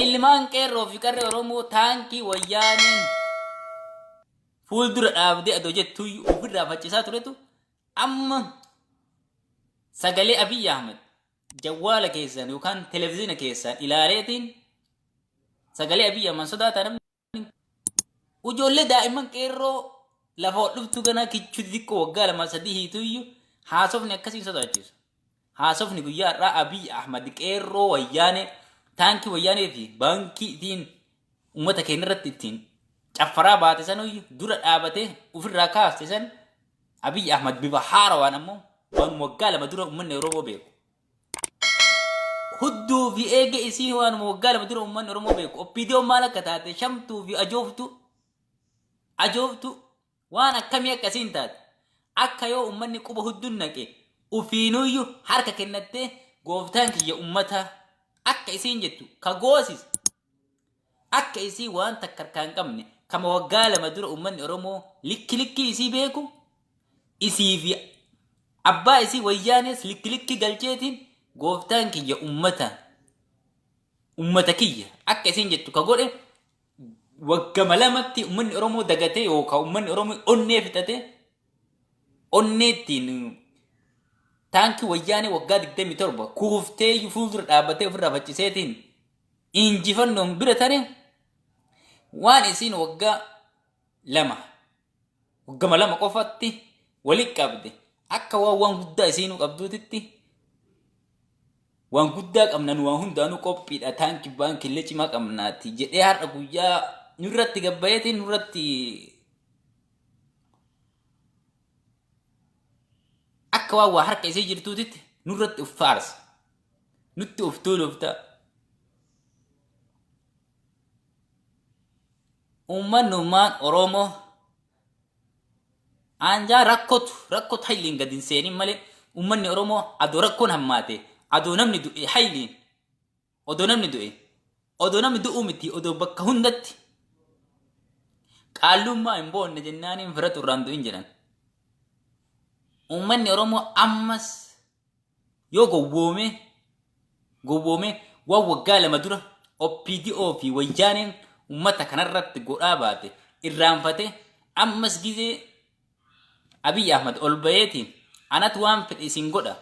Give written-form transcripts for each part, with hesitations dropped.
ilmaan qeerroo fi qarree Oromoo taankii wayyaaniin fuuldura dhaabdee adoo jettuu ofirraa faccisaa turetu amma sagalee Abiy Ahmed jawwaala keessaan yookaan televezyiina keessaan ilaaleetiin sagalee Abiy Ahmed sodaata namni ijoollee daa'imman qeerroo lafa dhuftu gana kichuu xiqqoo waggaa 2-3 hiituyyuu haasofni akkasiin sodaachisu. Haasofni guyyaa irraa Abiy Ahmed qeerroo wayyaanee taankii wayyaanee fi baankiitiin uummata keenya irratti ittiin caffaraa baate sanuyyuu dura dhaabatee ofirraa kaaste san Abiy Ahmed bifa haarawaan ammoo waan waggaa 2 dura uummanni Oromoo beeku. Hudduu fi eege isii waan waggaa 2 dura uummanni Oromoo beeku. Oppiidiyoo maal akka taate shamtuu fi ajooftu waan akkamii akkasiin taate akka yoo uummanni quba hudduun naqe ufiinuyyuu harka kennattee gooftaan kiyya uummata akka isiin jettu ka goosis akka isii waan takkarkaan qabne kama waggaa 2 dura uummanni Oromoo likki isii beeku isii fi abbaa isii wayyaanes likki galcheetiin gooftaan kiyya uummata kiyya akka isiin jettu ka godhe waggaa 2tti uummanni Oromoo dagatee yookaan uummanni Oromoo onnee fixate onneettiin taankii wayyaanee waggaa 27 kuuftee fuuldura dhaabbatee ofirraa facciseetiin injifannoon bira tare waan isiin waggaa 2 qofatti walitti qabde akka waan guddaa isiinuu qabduutitti waan guddaa qabnan waan hundaanuu qophiidha taankii baankillee cimaa qabnaati jedhee har'a guyyaa nurratti gabbayeetiin nurratti akka waa harka isii jirtuutitti nurratti uf faarsa nutti uf tuulufta uummanummaan Oromoo anjaa rakkootu hayliin gadi hin seenin malee uummanni Oromoo adoo rakkoon hammaate adoo namni du'e hayliin odoo namni du'uu miti odoo bakka hundatti qaallummaa hin boonne jennaaniin firatu irraan du'in jedhan. Uummanni Oromoo ammas yoo gowwoome waan waggaa 2 dura OPDO fi wayyaaneen uummata kanarratti godhaa baate irraanfate ammas gizee Abiy Ahmed ol bayeetiin anatu waan fedhe isin godha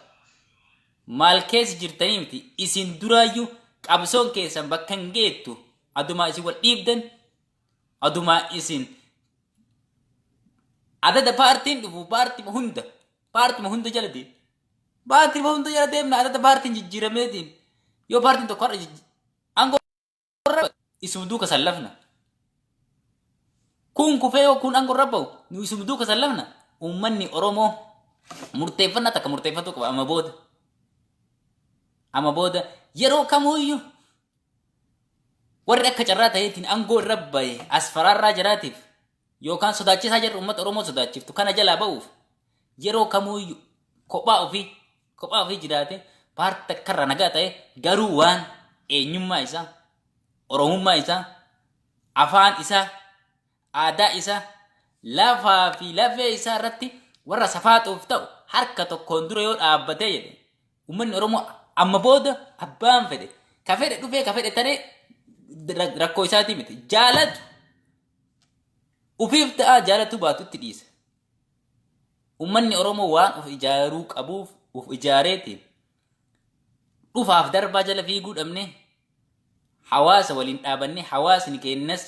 maal keessa jirtanii miti isin duraayyuu qabsoon keessan bakka hin geettu adumaa isin wal dhiibdan adumaa isin adada paartiin dhufu paartima hunda jala deemna adada paartiin jijjiirameetiin yoo paartiin tokko har'a aangoo isum duuka sallafna kun kufee yoo kun aangoo rabbaa'u nu isum duuka sallafna uummanni Oromoo murteeffannaa takka murteeffatu qaba amma booda yeroo kamuyyuu warri akka carraa ta'eetiin aangoo irra bahe as faraarraa jiraatiif yookaan sodaachisaa jirru uummata Oromoo sodaachiftu kana jalaa ba'uuf yeroo kamuyyuu kophaa ofii jiraate paartii takkarra nagaa ta'e garuu waan eenyummaa isaa Oromummaa isaa afaan isaa aadaa isaa lafaa fi lafee isaa irratti warra safaatuuf ta'u harka tokkoon dura yoo dhaabbatee jedhe uummanni Oromoo amma booda abbaan fedhe ka fedhe dhufee ka fedhe taree rakkoo isaatii miti jaalatu ufiif ta'a jaalatu baatutti dhiisa. Uummanni Oromoo waan of ijaaruu qabuuf of ijaareetiin dhufaaf darbaa jala fiiguu dhabne hawaasa waliin dhaabanne hawaasni keenyas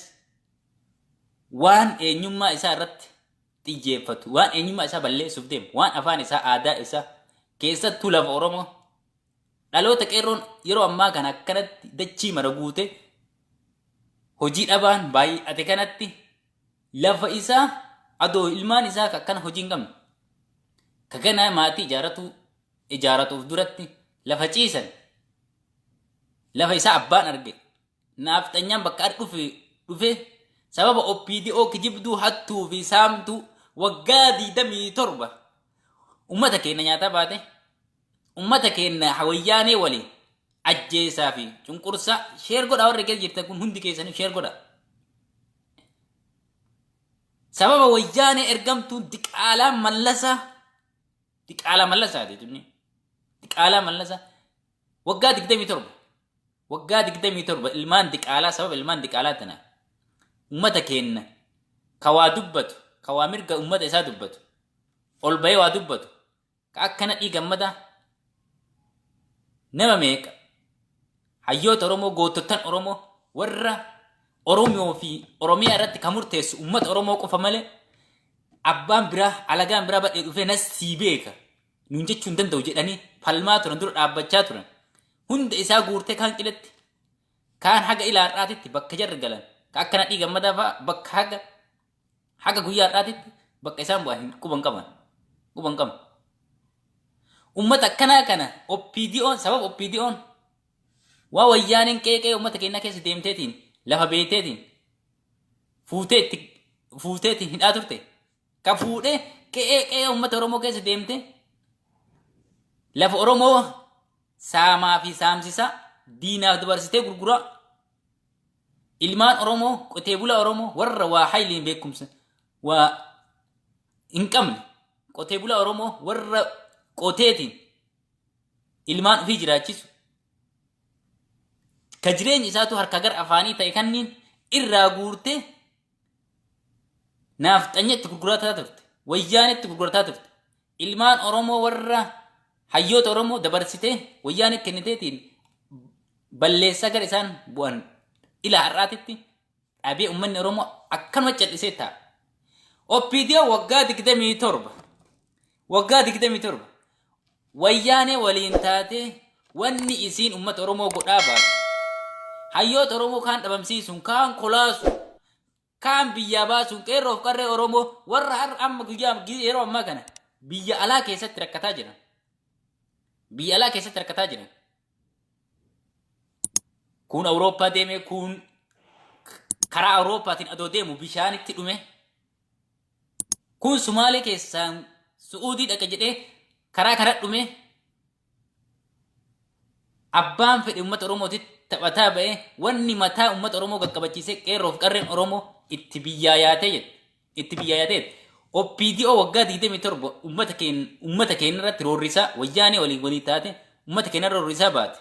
waan eenyummaa isaa irratti xiyyeeffatu waan eenyummaa isaa balleessuuf deemu waan afaan isaa aadaa isaa keessattuu lafa Oromoo dhaloota qeerroon yeroo ammaa kana akkanatti dachii mara guute hojii dhabaan baay'ate kanatti lafa isaa adoo ilmaan isaa akkana hojii hin qabne kagana maatii ijaaratuuf duratti lafa ciisan lafa isaa abbaan arge naaftanyaan bakka dhufe sababa OPDO kijibduu hattuu fi saamtuu waggaa 27 ummata keenya nyaata baate ummata keenya wayyaanee waliin ajjeesaa fi cunqursaa sheer godha warri keessa jirtan kun hundi keessanii sheer godha. Sababa wayyaanee ergamtuu diqaalaa mallasaa waggaa 27 waggaa 27 ilmaan diqaalaa sababa ilmaan diqaalaa tana ummata kenna ka waa dubbatu ka waa mirga ummata isaa dubbatu ol bahee waa dubbatu ka akkana dhiigammada nama meeqa hayyoota Oromoo gootottan Oromoo warra Oromoo fi Oromiyaa irratti ka murteessu ummata Oromoo qofa malee abbaan biraa alagaan biraa badhee dhufee nas sii beeka nuun jechuu hin danda'u jedhanii falmaa turan dura dhaabbachaa turan hunda isaa guurtee kaan qiletti kaan haga ilaarraatitti bakka jarri galan ka akkana dhiigammadaa fa'a bakka haga guyyaa har'aatitti bakka isaan bu'an quban qaban ummata akkanaa kana OPDO'n sababa OPDO'n waa wayyaaniin qeeqee ummata keenya keessa deemteetiin lafa beeteetiin fuuteetiin hidhaa turte ka fuudhee qeeqee ummata Oromoo keessa deemte lafa Oromoo saamaa fi saamsisaa diinaaf dabarsitee gurguraa ilmaan Oromoo qotee bulaa Oromoo warra waa hayliin beekumsa waa hin qabne qotee bulaa Oromoo warra qoteetiin ilmaan ofii jiraachisu ka jireenyi isaatu harka gar afaanii ta'e kanniin irraa guurte naaf xanyetti gurgurataa turte wayyaanetti gurgurataa turte ilmaan Oromoo warra hayyoota Oromoo dabarsitee wayyaanee kenniteetiin balleessaa gar isaan bu'an ila har'aatitti dhabee ummanni Oromoo akkanuma callisee ta'a. OPDO waggaa 27 wayyaanee waliin taate wanni isiin ummata Oromoo godhaa baatu hayyoota Oromoo kaan dhabamsiisuun kaan kolaasu kaan biyyaa baasuun qeerroof qarree Oromoo warra har'a amma guyyaa yeroo ammaa kana biyya alaa keessatti rakkataa jiran kun Awurooppaa deemee kun karaa Awurooppaatiin adoo deemu bishaanitti dhume kun Sumaalee keessaan Su'uudii dhaqa jedhee karaa dhume abbaan fedhe ummata Oromootitti taphataa ba'ee wanni mataa ummata Oromoo qaqqabachiisee qeerroof qarreen Oromoo itti biyyaa yaatee OPDO waggaa 27 ummata keenya irratti roorrisaa wayyaanee walii taate ummata keenya irra roorrisaa baate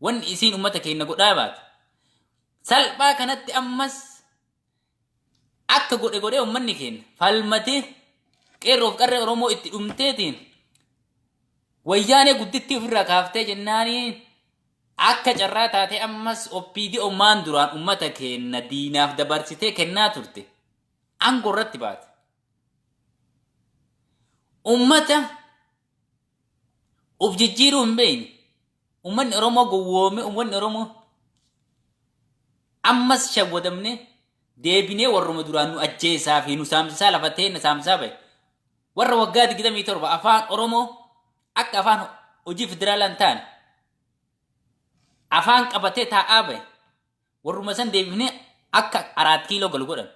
wanni isiin ummata keenya godhaa baate salphaa kanatti ammas akka godhe ummanni keenya falmatee qeerroof qarree Oromoo itti dhumteetiin wayyaanee guddittii ofirraa kaaftee jennaanii akka carraa taate ammas OPDO maan duraan ummata keenya diinaaf dabarsitee kennaa turte aangoo irratti baate ummata uf jijjiiruu hin beekne ummanni Oromoo gowwoome ummanni Oromoo ammas shawwadamne deebinee warruma duraan nu ajjeesaa fi nu saamsisaa lafatee na saamsisaa bahe warra waggaa 27 afaan Oromoo akka afaan hojii federaalaan taane afaan qabatee taa'aa bahe warruma san deebinee akka 4 kiiloo galu godhan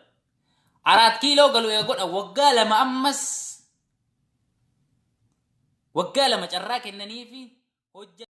4 kiiloo galu godhan waggaa 2 ammas waggaa 2 carraa kennanii fi hojja